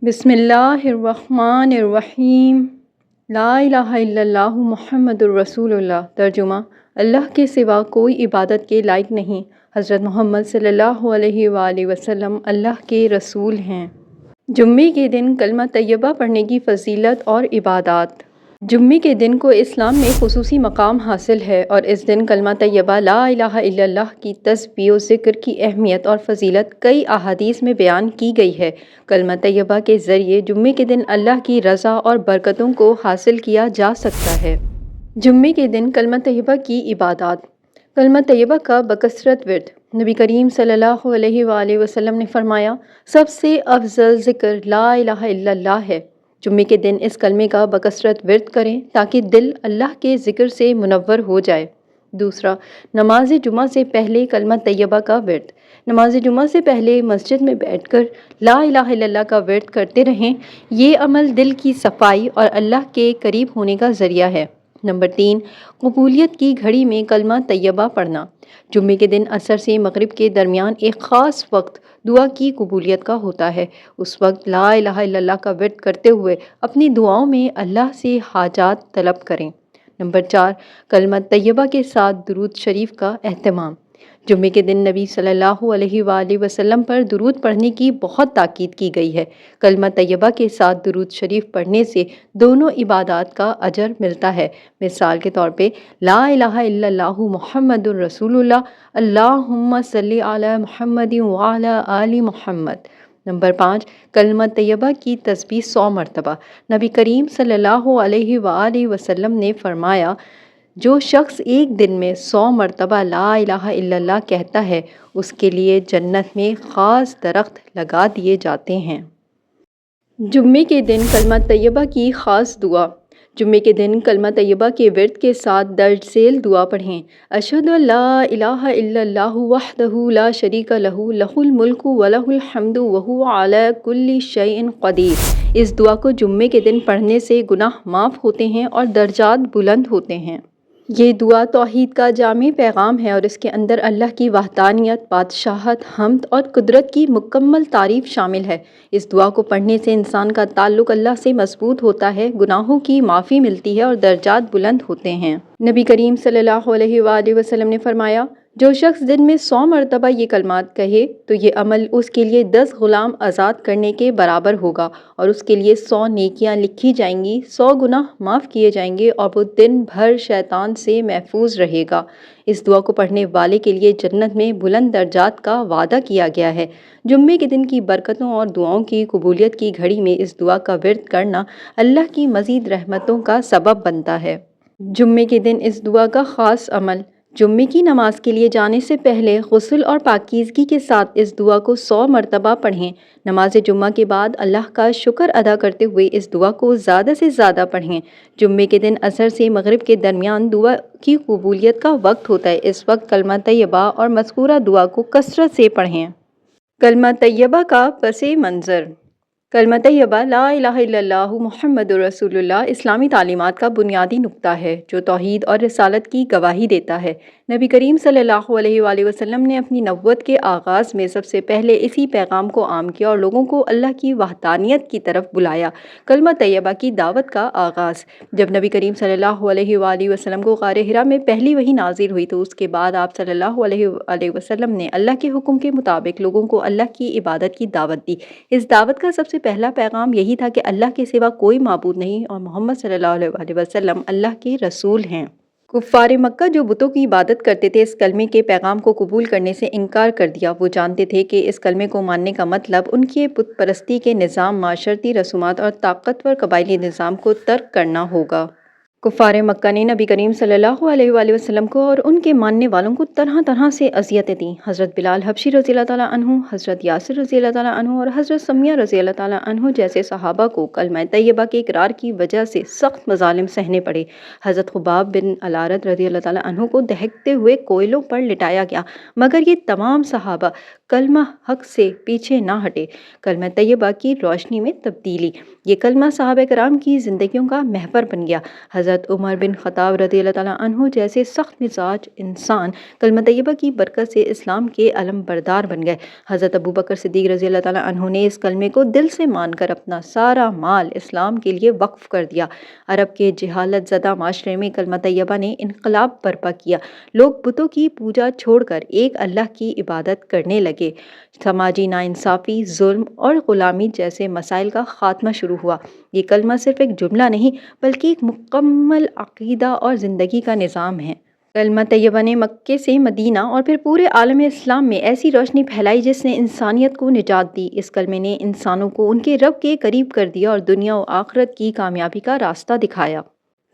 بسم اللہ الرحمن الرحیم، لا الہ الا اللہ محمد الرسول اللہ۔ ترجمہ: اللہ کے سوا کوئی عبادت کے لائق نہیں، حضرت محمد صلی اللہ علیہ وآلہ وسلم اللہ کے رسول ہیں۔ جمعے کے دن کلمہ طیبہ پڑھنے کی فضیلت اور عبادات۔ جمعے کے دن کو اسلام میں خصوصی مقام حاصل ہے اور اس دن کلمہ طیبہ لا الہ الا اللہ کی تسبیح و ذکر کی اہمیت اور فضیلت کئی احادیث میں بیان کی گئی ہے۔ کلمہ طیبہ کے ذریعے جمعے کے دن اللہ کی رضا اور برکتوں کو حاصل کیا جا سکتا ہے۔ جمعے کے دن کلمہ طیبہ کی عبادات۔ کلمہ طیبہ کا بکثرت ورد۔ نبی کریم صلی اللہ علیہ وآلہ وسلم نے فرمایا، سب سے افضل ذکر لا الہ الا اللہ ہے۔ جمعے کے دن اس کلمے کا بکثرت ورد کریں تاکہ دل اللہ کے ذکر سے منور ہو جائے۔ دوسرا، نماز جمعہ سے پہلے کلمہ طیبہ کا ورد۔ نماز جمعہ سے پہلے مسجد میں بیٹھ کر لا الہ الا اللہ کا ورد کرتے رہیں۔ یہ عمل دل کی صفائی اور اللہ کے قریب ہونے کا ذریعہ ہے۔ نمبر 3، قبولیت کی گھڑی میں کلمہ طیبہ پڑھنا۔ جمعے کے دن عصر سے مغرب کے درمیان ایک خاص وقت دعا کی قبولیت کا ہوتا ہے۔ اس وقت لا الہ الا اللہ کا ورد کرتے ہوئے اپنی دعاؤں میں اللہ سے حاجات طلب کریں۔ نمبر 4، کلمہ طیبہ کے ساتھ درود شریف کا اہتمام۔ جمعے کے دن نبی صلی اللہ علیہ وآلہ وسلم پر درود پڑھنے کی بہت تاکید کی گئی ہے۔ کلمہ طیبہ کے ساتھ درود شریف پڑھنے سے دونوں عبادات کا اجر ملتا ہے۔ مثال کے طور پہ لا الہ الا اللہ محمد الرسول اللہ، اللہم صلی علی محمد وعلی آل محمد۔ نمبر 5، کلمہ طیبہ کی تسبیح 100 مرتبہ۔ نبی کریم صلی اللہ علیہ وآلہ وسلم نے فرمایا، جو شخص ایک دن میں 100 مرتبہ لا الہ الا اللہ کہتا ہے، اس کے لیے جنت میں خاص درخت لگا دیے جاتے ہیں۔ جمعے کے دن کلمہ طیبہ کی خاص دعا۔ جمعے کے دن کلمہ طیبہ کے ورد کے ساتھ درج ذیل دعا پڑھیں: اشہد ان لا الہ الا اللہ وحدہ لا شریک لہ لہ الملک ولہ الحمد وہو علی کل شیء قدیر۔ اس دعا کو جمعے کے دن پڑھنے سے گناہ معاف ہوتے ہیں اور درجات بلند ہوتے ہیں۔ یہ دعا توحید کا جامع پیغام ہے اور اس کے اندر اللہ کی وحدانیت، بادشاہت، حمد اور قدرت کی مکمل تعریف شامل ہے۔ اس دعا کو پڑھنے سے انسان کا تعلق اللہ سے مضبوط ہوتا ہے، گناہوں کی معافی ملتی ہے اور درجات بلند ہوتے ہیں۔ نبی کریم صلی اللہ علیہ وآلہ وسلم نے فرمایا، جو شخص دن میں 100 مرتبہ یہ کلمات کہے تو یہ عمل اس کے لیے 10 غلام آزاد کرنے کے برابر ہوگا اور اس کے لیے 100 نیکیاں لکھی جائیں گی، 100 گناہ معاف کیے جائیں گے اور وہ دن بھر شیطان سے محفوظ رہے گا۔ اس دعا کو پڑھنے والے کے لیے جنت میں بلند درجات کا وعدہ کیا گیا ہے۔ جمعے کے دن کی برکتوں اور دعاؤں کی قبولیت کی گھڑی میں اس دعا کا ورد کرنا اللہ کی مزید رحمتوں کا سبب بنتا ہے۔ جمعے کے دن اس دعا کا خاص عمل۔ جمعے کی نماز کے لیے جانے سے پہلے غسل اور پاکیزگی کے ساتھ اس دعا کو 100 مرتبہ پڑھیں۔ نماز جمعہ کے بعد اللہ کا شکر ادا کرتے ہوئے اس دعا کو زیادہ سے زیادہ پڑھیں۔ جمعے کے دن عصر سے مغرب کے درمیان دعا کی قبولیت کا وقت ہوتا ہے۔ اس وقت کلمہ طیبہ اور مذکورہ دعا کو کثرت سے پڑھیں۔ کلمہ طیبہ کا پس منظر۔ کلمہ طیبہ لا الہ الا اللہ محمد الرسول اللہ اسلامی تعلیمات کا بنیادی نقطہ ہے جو توحید اور رسالت کی گواہی دیتا ہے۔ نبی کریم صلی اللہ علیہ وآلہ وسلم نے اپنی نبوت کے آغاز میں سب سے پہلے اسی پیغام کو عام کیا اور لوگوں کو اللہ کی وحدانیت کی طرف بلایا۔ کلمہ طیبہ کی دعوت کا آغاز۔ جب نبی کریم صلی اللہ علیہ وآلہ وسلم کو غار حرا میں پہلی وحی نازل ہوئی تو اس کے بعد آپ صلی اللہ علیہ وآلہ وسلم نے اللہ کے حکم کے مطابق لوگوں کو اللہ کی عبادت کی دعوت دی۔ اس دعوت کا سب سے پہلا پیغام یہی تھا کہ اللہ کے سوا کوئی معبود نہیں اور محمد صلی اللہ علیہ وآلہ وسلم اللہ کے رسول ہیں۔ کفار مکہ جو بتوں کی عبادت کرتے تھے اس کلمے کے پیغام کو قبول کرنے سے انکار کر دیا۔ وہ جانتے تھے کہ اس کلمے کو ماننے کا مطلب ان کے بت پرستی کے نظام، معاشرتی رسومات اور طاقتور قبائلی نظام کو ترک کرنا ہوگا۔ کفار مکہ نے نبی کریم صلی اللہ علیہ وآلہ وسلم کو اور ان کے ماننے والوں کو طرح طرح سے اذیتیں دیں۔ حضرت بلال حبشی رضی اللہ تعالیٰ عنہ، حضرت یاسر رضی اللہ تعالیٰ عنہ اور حضرت سمیہ رضی اللہ تعالیٰ عنہ جیسے صحابہ کو کلمہ طیبہ کے اقرار کی وجہ سے سخت مظالم سہنے پڑے۔ حضرت خباب بن الارت رضی اللہ تعالیٰ عنہ کو دہکتے ہوئے کوئلوں پر لٹایا گیا، مگر یہ تمام صحابہ کلمہ حق سے پیچھے نہ ہٹے۔ کلمہ طیبہ کی روشنی میں تبدیلی۔ یہ کلمہ صحابہ کرام کی زندگیوں کا محور بن گیا۔ حضرت عمر بن خطاب رضی اللہ تعالیٰ عنہ جیسے سخت مزاج انسان کلمہ طیبہ کی برکت سے اسلام کے علم بردار بن گئے۔ حضرت ابو بکر صدیق رضی اللہ تعالیٰ عنہ نے اس کلمے کو دل سے مان کر اپنا سارا مال اسلام کے لیے وقف کر دیا۔ عرب کے جہالت زدہ معاشرے میں کلمہ طیبہ نے انقلاب برپا کیا۔ لوگ بتوں کی پوجا چھوڑ کر ایک اللہ کی عبادت کرنے لگے۔ سماجی ناانصافی، ظلم اور غلامی جیسے مسائل کا خاتمہ شروع ہوا۔ یہ کلمہ صرف ایک جملہ نہیں بلکہ ایک مکمل عقیدہ اور زندگی کا نظام ہے۔ کلمہ طیبہ نے مکے سے مدینہ اور پھر پورے عالم اسلام میں ایسی روشنی پھیلائی جس نے انسانیت کو نجات دی۔ اس کلمے نے انسانوں کو ان کے رب کے قریب کر دیا اور دنیا و آخرت کی کامیابی کا راستہ دکھایا۔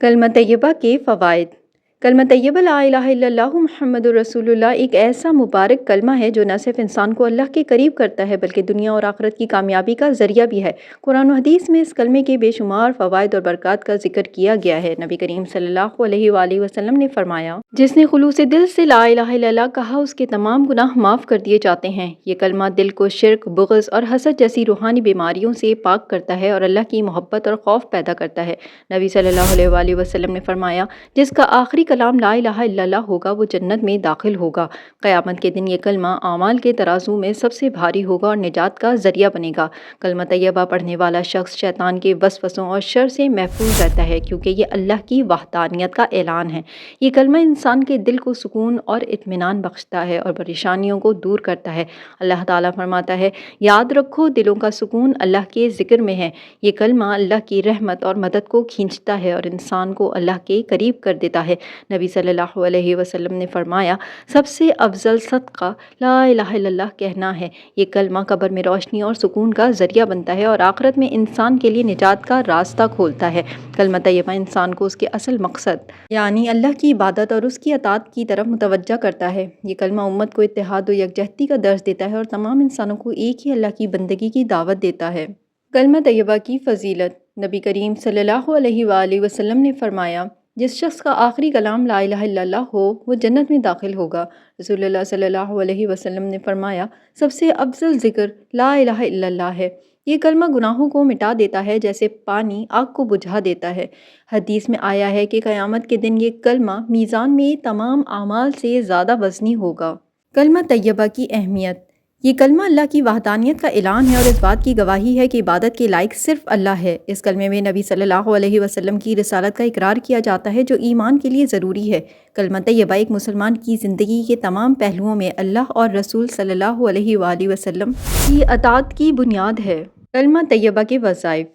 کلمہ طیبہ کے فوائد۔ کلمہ طیبہ لا الہ الا اللہ محمد الرسول اللہ ایک ایسا مبارک کلمہ ہے جو نہ صرف انسان کو اللہ کے قریب کرتا ہے بلکہ دنیا اور آخرت کی کامیابی کا ذریعہ بھی ہے۔ قرآن و حدیث میں اس کلمے کے بے شمار فوائد اور برکات کا ذکر کیا گیا ہے۔ نبی کریم صلی اللہ علیہ وآلہ وسلم نے فرمایا، جس نے خلوص دل سے لا الہ الا اللہ کہا اس کے تمام گناہ معاف کر دیے جاتے ہیں۔ یہ کلمہ دل کو شرک، بغض اور حسد جیسی روحانی بیماریوں سے پاک کرتا ہے اور اللہ کی محبت اور خوف پیدا کرتا ہے۔ نبی صلی اللہ علیہ وآلہ وسلم نے فرمایا، جس کا آخری کلام لا الہ الا اللہ ہوگا وہ جنت میں داخل ہوگا۔ قیامت کے دن یہ کلمہ اعمال کے ترازو میں سب سے بھاری ہوگا اور نجات کا ذریعہ بنے گا۔ کلمہ طیبہ پڑھنے والا شخص شیطان کے وسوسوں اور شر سے محفوظ رہتا ہے کیونکہ یہ اللہ کی وحدانیت کا اعلان ہے۔ یہ کلمہ انسان کے دل کو سکون اور اطمینان بخشتا ہے اور پریشانیوں کو دور کرتا ہے۔ اللہ تعالیٰ فرماتا ہے، یاد رکھو دلوں کا سکون اللہ کے ذکر میں ہے۔ یہ کلمہ اللہ کی رحمت اور مدد کو کھینچتا ہے اور انسان کو اللہ کے قریب کر دیتا ہے۔ نبی صلی اللہ علیہ وسلم نے فرمایا، سب سے افضل صدقہ لا الہ الا اللہ کہنا ہے۔ یہ کلمہ قبر میں روشنی اور سکون کا ذریعہ بنتا ہے اور آخرت میں انسان کے لیے نجات کا راستہ کھولتا ہے۔ کلمہ طیبہ انسان کو اس کے اصل مقصد یعنی اللہ کی عبادت اور اس کی اطاعت کی طرف متوجہ کرتا ہے۔ یہ کلمہ امت کو اتحاد و یکجہتی کا درس دیتا ہے اور تمام انسانوں کو ایک ہی اللہ کی بندگی کی دعوت دیتا ہے۔ کلمہ طیبہ کی فضیلت۔ نبی کریم صلی اللہ علیہ وآلہ وسلم نے فرمایا، جس شخص کا آخری کلام لا الہ الا اللہ ہو وہ جنت میں داخل ہوگا۔ رسول اللہ صلی اللہ علیہ وسلم نے فرمایا، سب سے افضل ذکر لا الہ الا اللہ ہے۔ یہ کلمہ گناہوں کو مٹا دیتا ہے جیسے پانی آگ کو بجھا دیتا ہے۔ حدیث میں آیا ہے کہ قیامت کے دن یہ کلمہ میزان میں تمام اعمال سے زیادہ وزنی ہوگا۔ کلمہ طیبہ کی اہمیت۔ یہ کلمہ اللہ کی وحدانیت کا اعلان ہے اور اس بات کی گواہی ہے کہ عبادت کے لائق صرف اللہ ہے۔ اس کلمے میں نبی صلی اللہ علیہ وسلم کی رسالت کا اقرار کیا جاتا ہے جو ایمان کے لیے ضروری ہے۔ کلمہ طیبہ ایک مسلمان کی زندگی کے تمام پہلوؤں میں اللہ اور رسول صلی اللہ علیہ وآلہ وسلم کی اطاعت کی بنیاد ہے۔ کلمہ طیبہ کے وظائف۔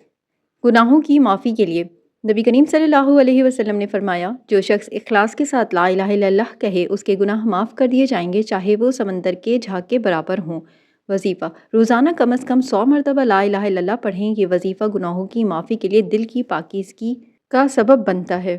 گناہوں کی معافی کے لیے نبی کریم صلی اللہ علیہ وسلم نے فرمایا، جو شخص اخلاص کے ساتھ لا الہ الا اللہ کہے اس کے گناہ معاف کر دیے جائیں گے چاہے وہ سمندر کے جھاگ کے برابر ہوں۔ وظیفہ۔ روزانہ کم از کم 100 مرتبہ لا الہ الا اللہ پڑھیں۔ یہ وظیفہ گناہوں کی معافی کے لیے دل کی پاکیزگی کا سبب بنتا ہے۔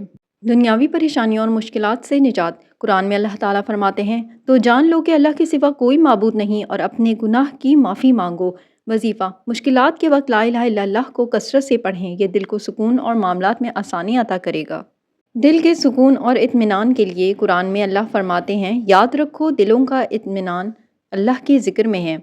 دنیاوی پریشانیوں اور مشکلات سے نجات۔ قرآن میں اللہ تعالیٰ فرماتے ہیں، تو جان لو کہ اللہ کے سوا کوئی معبود نہیں اور اپنے گناہ کی معافی مانگو۔ وظیفہ۔ مشکلات کے وقت لا الہ الا اللہ کو کثرت سے پڑھیں، یہ دل کو سکون اور معاملات میں آسانی عطا کرے گا۔ دل کے سکون اور اطمینان کے لیے قرآن میں اللہ فرماتے ہیں، یاد رکھو دلوں کا اطمینان اللہ کے ذکر میں ہے۔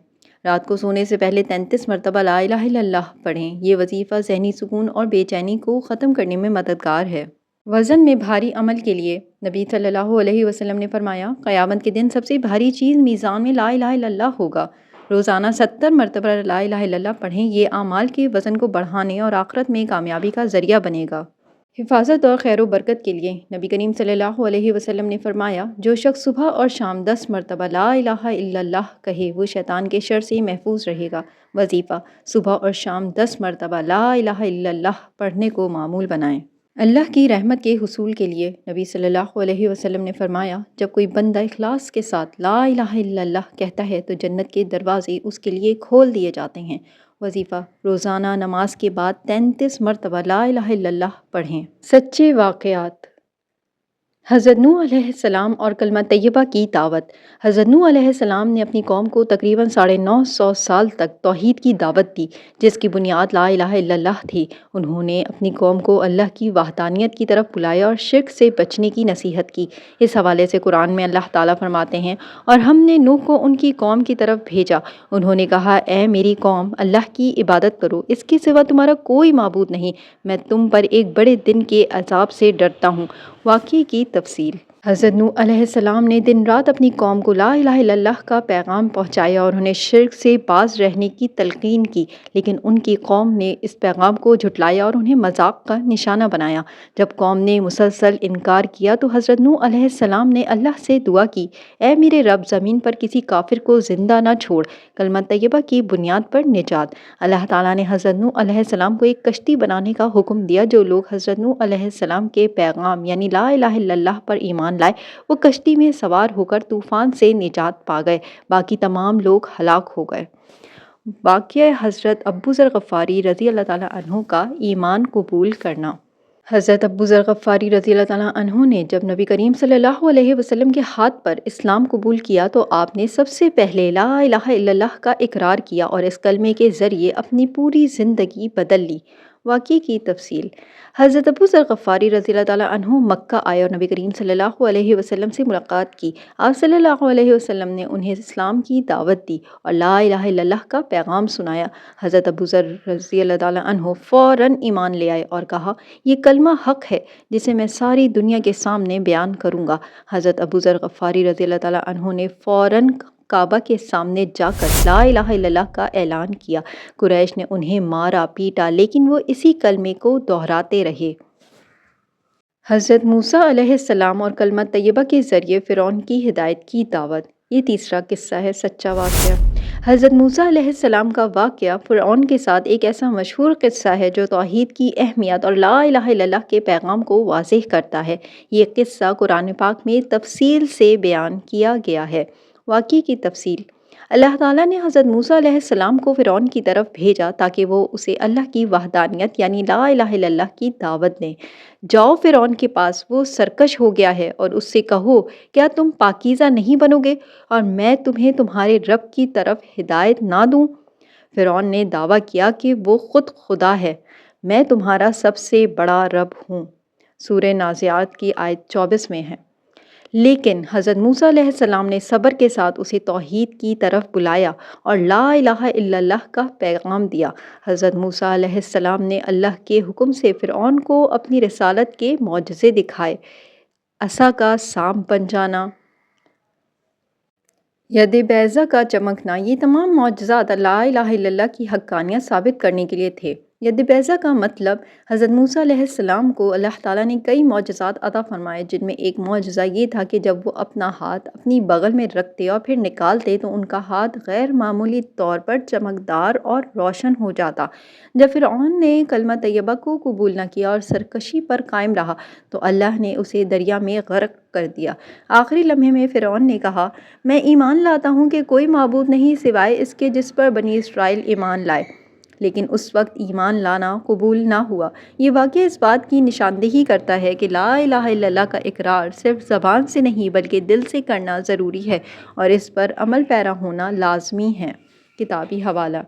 رات کو سونے سے پہلے 33 مرتبہ لا الہ الا اللہ پڑھیں۔ یہ وظیفہ ذہنی سکون اور بے چینی کو ختم کرنے میں مددگار ہے۔ وزن میں بھاری عمل کے لیے نبی صلی اللہ علیہ وسلم نے فرمایا، قیامت کے دن سب سے بھاری چیز میزان میں لا الہ الا اللہ ہوگا۔ روزانہ 70 مرتبہ لا الہ الا اللہ پڑھیں، یہ اعمال کے وزن کو بڑھانے اور آخرت میں کامیابی کا ذریعہ بنے گا۔ حفاظت اور خیر و برکت کے لیے نبی کریم صلی اللہ علیہ وسلم نے فرمایا، جو شخص صبح اور شام 10 مرتبہ لا الہ الا اللہ کہے وہ شیطان کے شر سے محفوظ رہے گا۔ وظیفہ۔ صبح اور شام 10 مرتبہ لا الہ الا اللہ پڑھنے کو معمول بنائیں۔ اللہ کی رحمت کے حصول کے لیے نبی صلی اللہ علیہ وسلم نے فرمایا، جب کوئی بندہ اخلاص کے ساتھ لا الہ الا اللہ کہتا ہے تو جنت کے دروازے اس کے لیے کھول دیے جاتے ہیں۔ وظیفہ۔ روزانہ نماز کے بعد 33 مرتبہ لا الہ الا اللہ پڑھیں۔ سچے واقعات۔ حضرت نوح علیہ السلام اور کلمہ طیبہ کی دعوت۔ حضرت نوح علیہ السلام نے اپنی قوم کو تقریباً 950 سال تک توحید کی دعوت دی، جس کی بنیاد لا الہ الا اللہ تھی۔ انہوں نے اپنی قوم کو اللہ کی وحدانیت کی طرف بلایا اور شرک سے بچنے کی نصیحت کی۔ اس حوالے سے قرآن میں اللہ تعالیٰ فرماتے ہیں، اور ہم نے نوح کو ان کی قوم کی طرف بھیجا، انہوں نے کہا، اے میری قوم، اللہ کی عبادت کرو، اس کے سوا تمہارا کوئی معبود نہیں، میں تم پر ایک بڑے دن کے عذاب سے ڈرتا ہوں۔ واقعے کی تفصیل۔ حضرت نوح علیہ السلام نے دن رات اپنی قوم کو لا الہ الا اللہ کا پیغام پہنچایا اور انہیں شرک سے باز رہنے کی تلقین کی، لیکن ان کی قوم نے اس پیغام کو جھٹلایا اور انہیں مذاق کا نشانہ بنایا۔ جب قوم نے مسلسل انکار کیا تو حضرت نوح علیہ السلام نے اللہ سے دعا کی، اے میرے رب، زمین پر کسی کافر کو زندہ نہ چھوڑ، کلمہ طیبہ کی بنیاد پر نجات۔ اللہ تعالیٰ نے حضرت نوح علیہ السلام کو ایک کشتی بنانے کا حکم دیا۔ جو لوگ حضرت نوح علیہ السلام کے پیغام یعنی لا الہ الا اللہ پر ایمان لائے، وہ کشتی میں سوار ہو کر طوفان سے نجات پا گئے، باقی تمام لوگ ہلاک ہو گئے۔ واقعہ حضرت ابو ذر غفاری رضی اللہ تعالیٰ عنہ کا ایمان قبول کرنا۔ حضرت ابو ذر غفاری رضی اللہ تعالیٰ عنہ نے جب نبی کریم صلی اللہ علیہ وسلم کے ہاتھ پر اسلام قبول کیا تو آپ نے سب سے پہلے لا الہ الا اللہ کا اقرار کیا اور اس کلمے کے ذریعے اپنی پوری زندگی بدل لی۔ واقعے کی تفصیل۔ حضرت ابو ذر غفاری رضی اللہ تعالیٰ عنہ مکہ آئے اور نبی کریم صلی اللہ علیہ وسلم سے ملاقات کی۔ آپ صلی اللہ علیہ وسلم نے انہیں اسلام کی دعوت دی اور لا الہ الا اللہ کا پیغام سنایا۔ حضرت ابو ذر رضی اللہ تعالیٰ عنہ فوراً ایمان لے آئے اور کہا، یہ کلمہ حق ہے جسے میں ساری دنیا کے سامنے بیان کروں گا۔ حضرت ابو ذر غفاری رضی اللہ تعالیٰ عنہ نے فوراً کعبہ کے سامنے جا کر لا الہ الا اللہ کا اعلان کیا۔ قریش نے انہیں مارا پیٹا، لیکن وہ اسی کلمے کو دہراتے رہے۔ حضرت موسیٰ علیہ السلام اور کلمہ طیبہ کے ذریعے فرعون کی ہدایت کی دعوت۔ یہ تیسرا قصہ ہے، سچا واقعہ۔ حضرت موسیٰ علیہ السلام کا واقعہ فرعون کے ساتھ ایک ایسا مشہور قصہ ہے جو توحید کی اہمیت اور لا الہ الا اللہ کے پیغام کو واضح کرتا ہے۔ یہ قصہ قرآن پاک میں تفصیل سے بیان کیا گیا ہے۔ واقعے کی تفصیل۔ اللہ تعالیٰ نے حضرت موسیٰ علیہ السلام کو فرعون کی طرف بھیجا تاکہ وہ اسے اللہ کی وحدانیت یعنی لا الہ الا اللہ کی دعوت دیں۔ جاؤ فرعون کے پاس، وہ سرکش ہو گیا ہے، اور اس سے کہو، کیا تم پاکیزہ نہیں بنو گے اور میں تمہیں تمہارے رب کی طرف ہدایت نہ دوں؟ فرعون نے دعویٰ کیا کہ وہ خود خدا ہے، میں تمہارا سب سے بڑا رب ہوں۔ سورہ نازعات کی آیت 24 میں ہے۔ لیکن حضرت موسیٰ علیہ السلام نے صبر کے ساتھ اسے توحید کی طرف بلایا اور لا الہ الا اللہ کا پیغام دیا۔ حضرت موسیٰ علیہ السلام نے اللہ کے حکم سے فرعون کو اپنی رسالت کے معجزے دکھائے۔ عصا کا سانپ بن جانا، ید بیضا کا چمکنا، یہ تمام معجزات لا الہ الا اللہ کی حقانیت ثابت کرنے کے لیے تھے۔ ید بیضا کا مطلب حضرت موسیٰ علیہ السلام کو اللہ تعالیٰ نے کئی معجزات عطا فرمائے، جن میں ایک معجزہ یہ تھا کہ جب وہ اپنا ہاتھ اپنی بغل میں رکھتے اور پھر نکالتے تو ان کا ہاتھ غیر معمولی طور پر چمکدار اور روشن ہو جاتا۔ جب فرعون نے کلمہ طیبہ کو قبول نہ کیا اور سرکشی پر قائم رہا تو اللہ نے اسے دریا میں غرق کر دیا۔ آخری لمحے میں فرعون نے کہا، میں ایمان لاتا ہوں کہ کوئی معبود نہیں سوائے اس کے جس پر بنی اسرائیل ایمان لائے، لیکن اس وقت ایمان لانا قبول نہ ہوا۔ یہ واقعہ اس بات کی نشاندہی کرتا ہے کہ لا الہ الا اللہ کا اقرار صرف زبان سے نہیں بلکہ دل سے کرنا ضروری ہے اور اس پر عمل پیرا ہونا لازمی ہے۔ کتابی حوالہ۔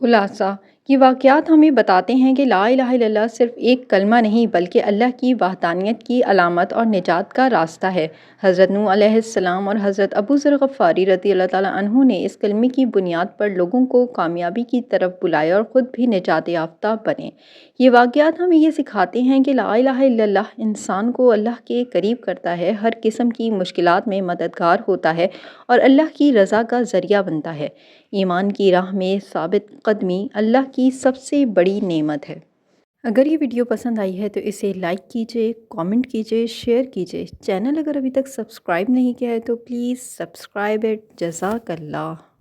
خلاصہ، یہ واقعات ہمیں بتاتے ہیں کہ لا الہ الا اللہ صرف ایک کلمہ نہیں بلکہ اللہ کی وحدانیت کی علامت اور نجات کا راستہ ہے۔ حضرت نوح علیہ السلام اور حضرت ابو ذر غفاری رضی اللہ تعالیٰ عنہ نے اس کلمے کی بنیاد پر لوگوں کو کامیابی کی طرف بلایا اور خود بھی نجات یافتہ بنے۔ یہ واقعات ہمیں یہ سکھاتے ہیں کہ لا الہ الا اللہ انسان کو اللہ کے قریب کرتا ہے، ہر قسم کی مشکلات میں مددگار ہوتا ہے اور اللہ کی رضا کا ذریعہ بنتا ہے۔ ایمان کی راہ میں ثابت قدمی اللہ کی سب سے بڑی نعمت ہے۔ اگر یہ ویڈیو پسند آئی ہے تو اسے لائک کیجئے، کامنٹ کیجئے، شیئر کیجئے۔ چینل اگر ابھی تک سبسکرائب نہیں کیا ہے تو پلیز سبسکرائب اٹ۔ جزاک اللہ۔